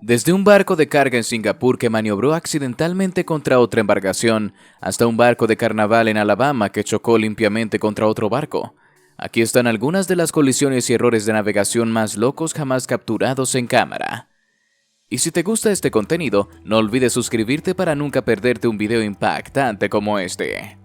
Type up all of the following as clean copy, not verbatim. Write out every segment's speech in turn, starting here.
Desde un barco de carga en Singapur que maniobró accidentalmente contra otra embarcación, hasta un barco de carnaval en Alabama que chocó limpiamente contra otro barco. Aquí están algunas de las colisiones y errores de navegación más locos jamás capturados en cámara. Y si te gusta este contenido, no olvides suscribirte para nunca perderte un video impactante como este.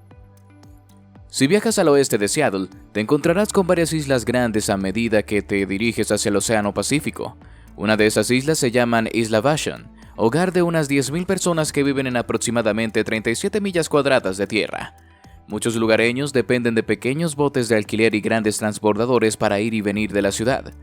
Si viajas al oeste de Seattle, te encontrarás con varias islas grandes a medida que te diriges hacia el Océano Pacífico. Una de esas islas se llaman Isla Vashon, hogar de unas 10.000 personas que viven en aproximadamente 37 millas cuadradas de tierra. Muchos lugareños dependen de pequeños botes de alquiler y grandes transbordadores para ir y venir de la ciudad.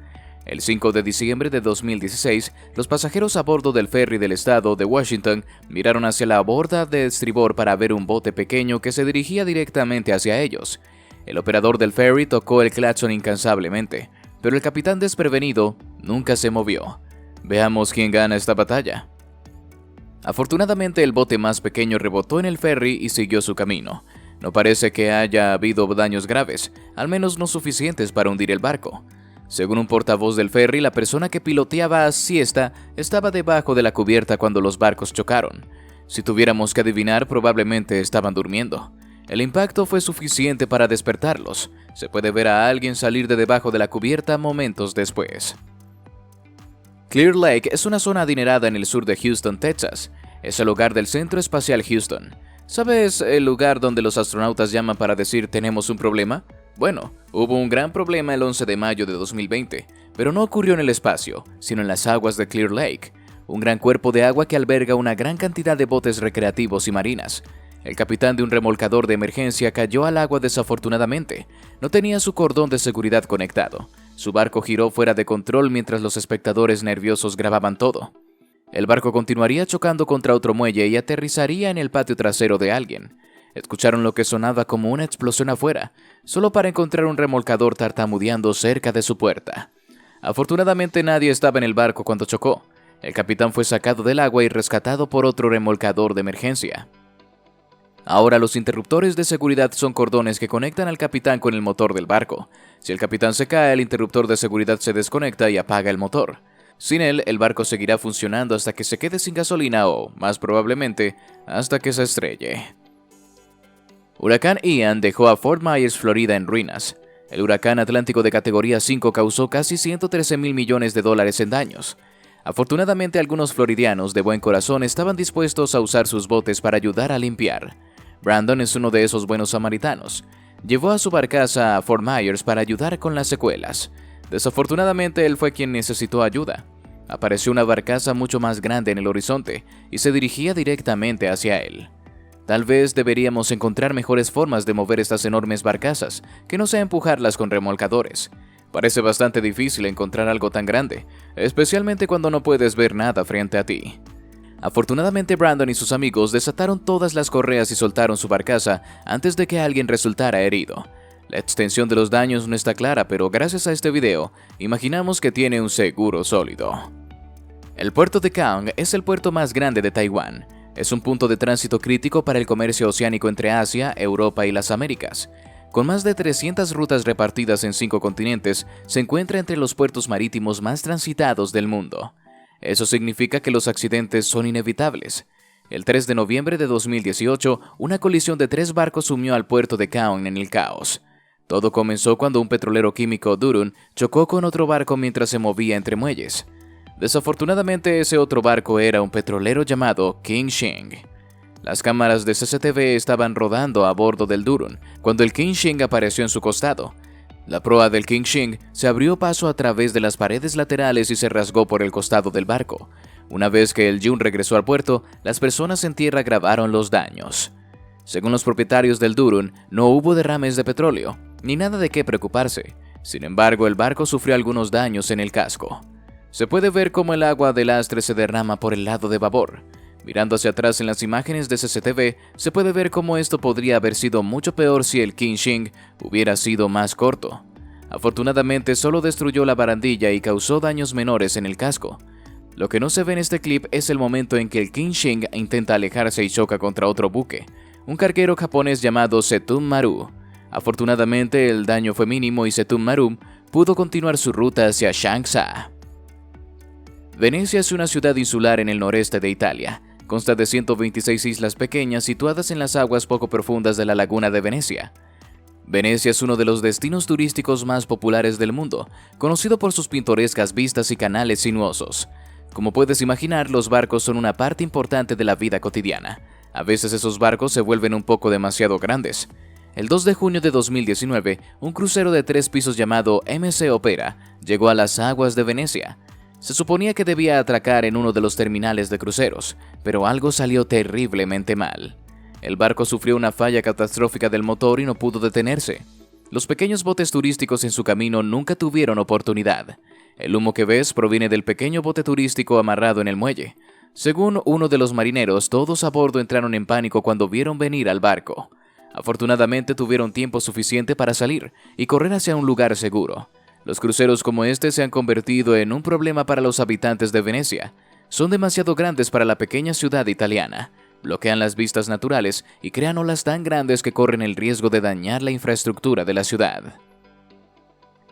El 5 de diciembre de 2016, los pasajeros a bordo del ferry del estado de Washington miraron hacia la borda de estribor para ver un bote pequeño que se dirigía directamente hacia ellos. El operador del ferry tocó el claxon incansablemente, pero el capitán desprevenido nunca se movió. Veamos quién gana esta batalla. Afortunadamente, el bote más pequeño rebotó en el ferry y siguió su camino. No parece que haya habido daños graves, al menos no suficientes para hundir el barco. Según un portavoz del ferry, la persona que piloteaba a siesta estaba debajo de la cubierta cuando los barcos chocaron. Si tuviéramos que adivinar, probablemente estaban durmiendo. El impacto fue suficiente para despertarlos. Se puede ver a alguien salir de debajo de la cubierta momentos después. Clear Lake es una zona adinerada en el sur de Houston, Texas. Es el hogar del Centro Espacial Houston. ¿Sabes el lugar donde los astronautas llaman para decir tenemos un problema? Bueno, hubo un gran problema el 11 de mayo de 2020, pero no ocurrió en el espacio, sino en las aguas de Clear Lake, un gran cuerpo de agua que alberga una gran cantidad de botes recreativos y marinas. El capitán de un remolcador de emergencia cayó al agua desafortunadamente. No tenía su cordón de seguridad conectado. Su barco giró fuera de control mientras los espectadores nerviosos grababan todo. El barco continuaría chocando contra otro muelle y aterrizaría en el patio trasero de alguien. Escucharon lo que sonaba como una explosión afuera, solo para encontrar un remolcador tartamudeando cerca de su puerta. Afortunadamente nadie estaba en el barco cuando chocó. El capitán fue sacado del agua y rescatado por otro remolcador de emergencia. Ahora los interruptores de seguridad son cordones que conectan al capitán con el motor del barco. Si el capitán se cae, el interruptor de seguridad se desconecta y apaga el motor. Sin él, el barco seguirá funcionando hasta que se quede sin gasolina o, más probablemente, hasta que se estrelle. Huracán Ian dejó a Fort Myers, Florida, en ruinas. El huracán atlántico de categoría 5 causó casi $113 mil millones en daños. Afortunadamente, algunos floridianos de buen corazón estaban dispuestos a usar sus botes para ayudar a limpiar. Brandon es uno de esos buenos samaritanos. Llevó a su barcaza a Fort Myers para ayudar con las secuelas. Desafortunadamente, él fue quien necesitó ayuda. Apareció una barcaza mucho más grande en el horizonte y se dirigía directamente hacia él. Tal vez deberíamos encontrar mejores formas de mover estas enormes barcazas, que no sea empujarlas con remolcadores. Parece bastante difícil encontrar algo tan grande, especialmente cuando no puedes ver nada frente a ti. Afortunadamente, Brandon y sus amigos desataron todas las correas y soltaron su barcaza antes de que alguien resultara herido. La extensión de los daños no está clara, pero gracias a este video, imaginamos que tiene un seguro sólido. El puerto de Kaong es el puerto más grande de Taiwán. Es un punto de tránsito crítico para el comercio oceánico entre Asia, Europa y las Américas. Con más de 300 rutas repartidas en 5 continentes, se encuentra entre los puertos marítimos más transitados del mundo. Eso significa que los accidentes son inevitables. El 3 de noviembre de 2018, una colisión de 3 barcos sumió al puerto de Kaong en el caos. Todo comenzó cuando un petrolero químico, Durun, chocó con otro barco mientras se movía entre muelles. Desafortunadamente, ese otro barco era un petrolero llamado King Shing. Las cámaras de CCTV estaban rodando a bordo del Durun cuando el King Shing apareció en su costado. La proa del King Shing se abrió paso a través de las paredes laterales y se rasgó por el costado del barco. Una vez que el Jun regresó al puerto, las personas en tierra grabaron los daños. Según los propietarios del Durun, no hubo derrames de petróleo, ni nada de qué preocuparse. Sin embargo, el barco sufrió algunos daños en el casco. Se puede ver cómo el agua del lastre se derrama por el lado de babor. Mirando hacia atrás en las imágenes de CCTV, se puede ver cómo esto podría haber sido mucho peor si el King Shing hubiera sido más corto. Afortunadamente, solo destruyó la barandilla y causó daños menores en el casco. Lo que no se ve en este clip es el momento en que el King Shing intenta alejarse y choca contra otro buque, un carguero japonés llamado Setum Maru. Afortunadamente, el daño fue mínimo y Setum Maru pudo continuar su ruta hacia Changsha. Venecia es una ciudad insular en el noreste de Italia. Consta de 126 islas pequeñas situadas en las aguas poco profundas de la laguna de Venecia. Venecia es uno de los destinos turísticos más populares del mundo, conocido por sus pintorescas vistas y canales sinuosos. Como puedes imaginar, los barcos son una parte importante de la vida cotidiana. A veces esos barcos se vuelven un poco demasiado grandes. El 2 de junio de 2019, un crucero de 3 pisos llamado MC Opera llegó a las aguas de Venecia. Se suponía que debía atracar en uno de los terminales de cruceros, pero algo salió terriblemente mal. El barco sufrió una falla catastrófica del motor y no pudo detenerse. Los pequeños botes turísticos en su camino nunca tuvieron oportunidad. El humo que ves proviene del pequeño bote turístico amarrado en el muelle. Según uno de los marineros, todos a bordo entraron en pánico cuando vieron venir al barco. Afortunadamente tuvieron tiempo suficiente para salir y correr hacia un lugar seguro. Los cruceros como este se han convertido en un problema para los habitantes de Venecia. Son demasiado grandes para la pequeña ciudad italiana, bloquean las vistas naturales y crean olas tan grandes que corren el riesgo de dañar la infraestructura de la ciudad.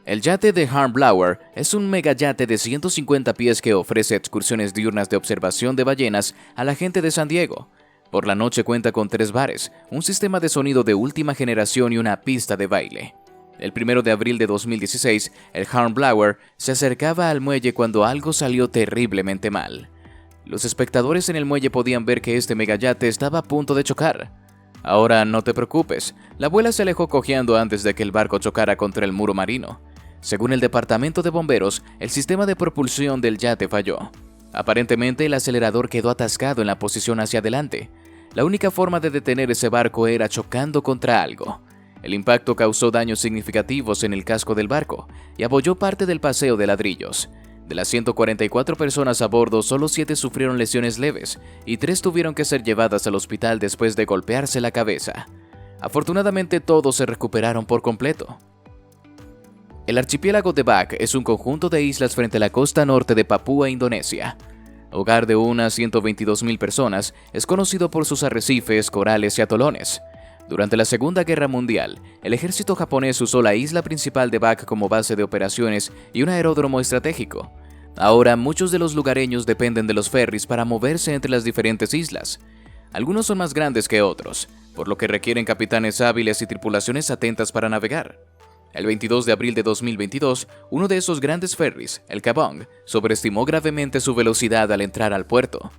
El yate de Hornblower es un megayate de 150 pies que ofrece excursiones diurnas de observación de ballenas a la gente de San Diego. Por la noche cuenta con 3 bares, un sistema de sonido de última generación y una pista de baile. El 1 de abril de 2016, el Hornblower se acercaba al muelle cuando algo salió terriblemente mal. Los espectadores en el muelle podían ver que este megayate estaba a punto de chocar. Ahora no te preocupes, la abuela se alejó cojeando antes de que el barco chocara contra el muro marino. Según el departamento de bomberos, el sistema de propulsión del yate falló. Aparentemente el acelerador quedó atascado en la posición hacia adelante. La única forma de detener ese barco era chocando contra algo. El impacto causó daños significativos en el casco del barco y abolló parte del paseo de ladrillos. De las 144 personas a bordo, solo 7 sufrieron lesiones leves y 3 tuvieron que ser llevadas al hospital después de golpearse la cabeza. Afortunadamente todos se recuperaron por completo. El archipiélago de Bak es un conjunto de islas frente a la costa norte de Papúa, Indonesia. Hogar de unas 122.000 personas, es conocido por sus arrecifes, corales y atolones. Durante la Segunda Guerra Mundial, el ejército japonés usó la isla principal de Bak como base de operaciones y un aeródromo estratégico. Ahora, muchos de los lugareños dependen de los ferries para moverse entre las diferentes islas. Algunos son más grandes que otros, por lo que requieren capitanes hábiles y tripulaciones atentas para navegar. El 22 de abril de 2022, uno de esos grandes ferries, el Kabong, sobreestimó gravemente su velocidad al entrar al puerto.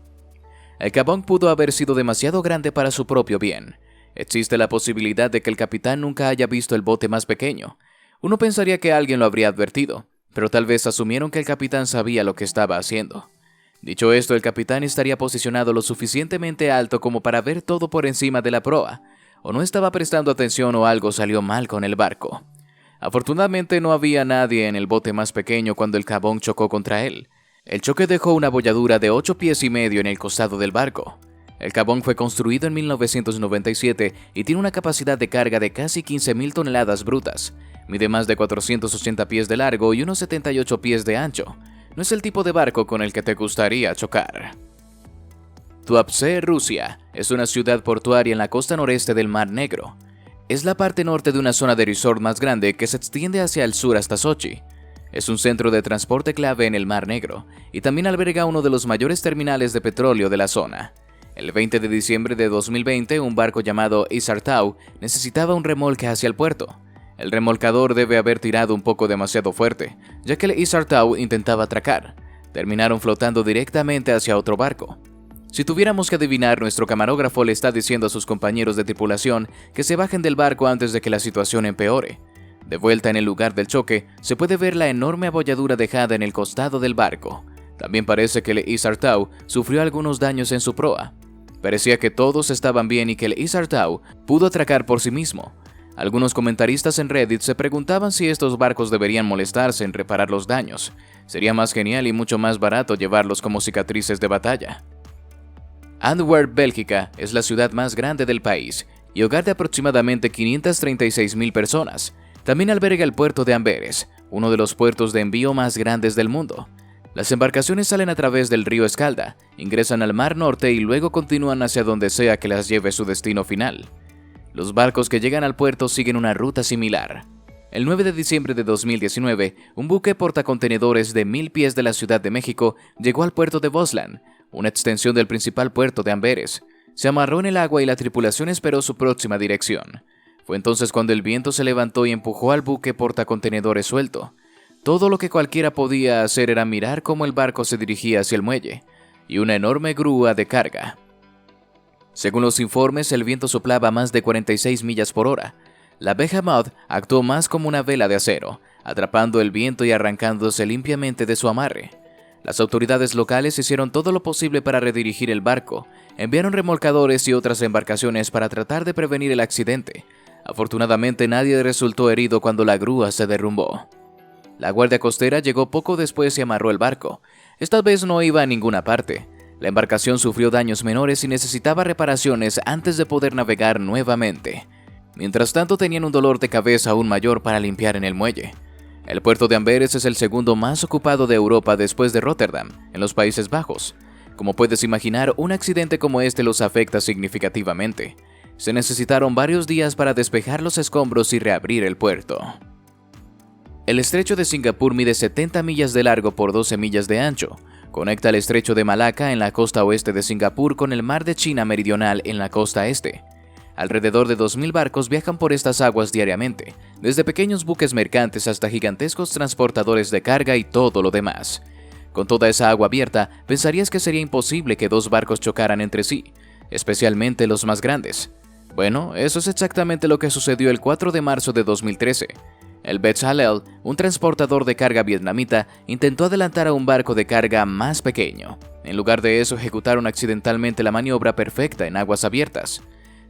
El Kabong pudo haber sido demasiado grande para su propio bien. Existe la posibilidad de que el capitán nunca haya visto el bote más pequeño. Uno pensaría que alguien lo habría advertido, pero tal vez asumieron que el capitán sabía lo que estaba haciendo. Dicho esto, el capitán estaría posicionado lo suficientemente alto como para ver todo por encima de la proa, o no estaba prestando atención o algo salió mal con el barco. Afortunadamente no había nadie en el bote más pequeño cuando el Kabong chocó contra él. El choque dejó una abolladura de 8 pies y medio en el costado del barco. El Kabong fue construido en 1997 y tiene una capacidad de carga de casi 15.000 toneladas brutas. Mide más de 480 pies de largo y unos 78 pies de ancho. No es el tipo de barco con el que te gustaría chocar. Tuapse, Rusia, es una ciudad portuaria en la costa noreste del Mar Negro. Es la parte norte de una zona de resort más grande que se extiende hacia el sur hasta Sochi. Es un centro de transporte clave en el Mar Negro y también alberga uno de los mayores terminales de petróleo de la zona. El 20 de diciembre de 2020, un barco llamado Isartau necesitaba un remolque hacia el puerto. El remolcador debe haber tirado un poco demasiado fuerte, ya que el Isartau intentaba atracar. Terminaron flotando directamente hacia otro barco. Si tuviéramos que adivinar, nuestro camarógrafo le está diciendo a sus compañeros de tripulación que se bajen del barco antes de que la situación empeore. De vuelta en el lugar del choque, se puede ver la enorme abolladura dejada en el costado del barco. También parece que el Isartau sufrió algunos daños en su proa. Parecía que todos estaban bien y que el Isartau pudo atracar por sí mismo. Algunos comentaristas en Reddit se preguntaban si estos barcos deberían molestarse en reparar los daños. Sería más genial y mucho más barato llevarlos como cicatrices de batalla. Antwerp, Bélgica, es la ciudad más grande del país y hogar de aproximadamente 536.000 personas. También alberga el puerto de Amberes, uno de los puertos de envío más grandes del mundo. Las embarcaciones salen a través del río Escalda, ingresan al Mar Norte y luego continúan hacia donde sea que las lleve su destino final. Los barcos que llegan al puerto siguen una ruta similar. El 9 de diciembre de 2019, un buque portacontenedores de 1000 pies de la Ciudad de México llegó al puerto de Bosland, una extensión del principal puerto de Amberes. Se amarró en el agua y la tripulación esperó su próxima dirección. Fue entonces cuando el viento se levantó y empujó al buque portacontenedores suelto. Todo lo que cualquiera podía hacer era mirar cómo el barco se dirigía hacia el muelle, y una enorme grúa de carga. Según los informes, el viento soplaba a más de 46 millas por hora. La Behemoth actuó más como una vela de acero, atrapando el viento y arrancándose limpiamente de su amarre. Las autoridades locales hicieron todo lo posible para redirigir el barco, enviaron remolcadores y otras embarcaciones para tratar de prevenir el accidente. Afortunadamente nadie resultó herido cuando la grúa se derrumbó. La Guardia Costera llegó poco después y amarró el barco. Esta vez no iba a ninguna parte. La embarcación sufrió daños menores y necesitaba reparaciones antes de poder navegar nuevamente. Mientras tanto tenían un dolor de cabeza aún mayor para limpiar en el muelle. El puerto de Amberes es el segundo más ocupado de Europa después de Rotterdam, en los Países Bajos. Como puedes imaginar, un accidente como este los afecta significativamente. Se necesitaron varios días para despejar los escombros y reabrir el puerto. El estrecho de Singapur mide 70 millas de largo por 12 millas de ancho. Conecta el estrecho de Malaca en la costa oeste de Singapur con el mar de China meridional en la costa este. Alrededor de 2000 barcos viajan por estas aguas diariamente, desde pequeños buques mercantes hasta gigantescos transportadores de carga y todo lo demás. Con toda esa agua abierta, pensarías que sería imposible que dos barcos chocaran entre sí, especialmente los más grandes. Bueno, eso es exactamente lo que sucedió el 4 de marzo de 2013. El Bezalel, un transportador de carga vietnamita, intentó adelantar a un barco de carga más pequeño. En lugar de eso, ejecutaron accidentalmente la maniobra perfecta en aguas abiertas.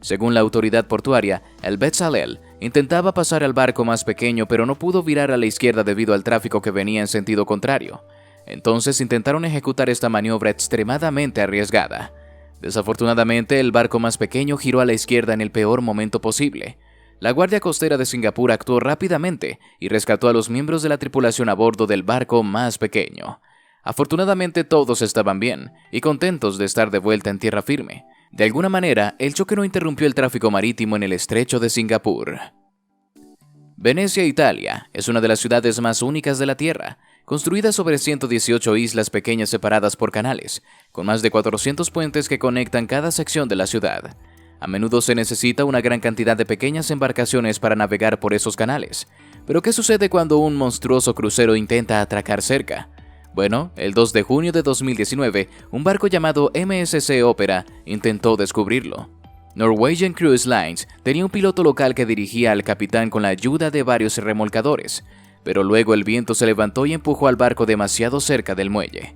Según la autoridad portuaria, el Bezalel intentaba pasar al barco más pequeño, pero no pudo virar a la izquierda debido al tráfico que venía en sentido contrario. Entonces intentaron ejecutar esta maniobra extremadamente arriesgada. Desafortunadamente, el barco más pequeño giró a la izquierda en el peor momento posible. La Guardia Costera de Singapur actuó rápidamente y rescató a los miembros de la tripulación a bordo del barco más pequeño. Afortunadamente todos estaban bien y contentos de estar de vuelta en tierra firme. De alguna manera, el choque no interrumpió el tráfico marítimo en el estrecho de Singapur. Venecia, Italia, es una de las ciudades más únicas de la Tierra, construida sobre 118 islas pequeñas separadas por canales, con más de 400 puentes que conectan cada sección de la ciudad. A menudo se necesita una gran cantidad de pequeñas embarcaciones para navegar por esos canales. Pero ¿qué sucede cuando un monstruoso crucero intenta atracar cerca? Bueno, el 2 de junio de 2019, un barco llamado MSC Opera intentó descubrirlo. Norwegian Cruise Lines tenía un piloto local que dirigía al capitán con la ayuda de varios remolcadores, pero luego el viento se levantó y empujó al barco demasiado cerca del muelle.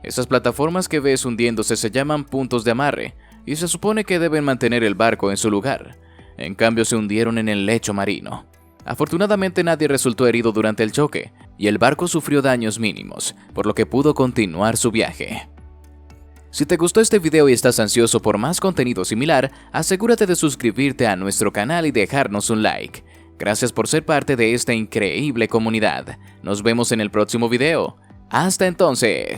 Esas plataformas que ves hundiéndose se llaman puntos de amarre, y se supone que deben mantener el barco en su lugar. En cambio, se hundieron en el lecho marino. Afortunadamente nadie resultó herido durante el choque, y el barco sufrió daños mínimos, por lo que pudo continuar su viaje. Si te gustó este video y estás ansioso por más contenido similar, asegúrate de suscribirte a nuestro canal y dejarnos un like. Gracias por ser parte de esta increíble comunidad. Nos vemos en el próximo video. ¡Hasta entonces!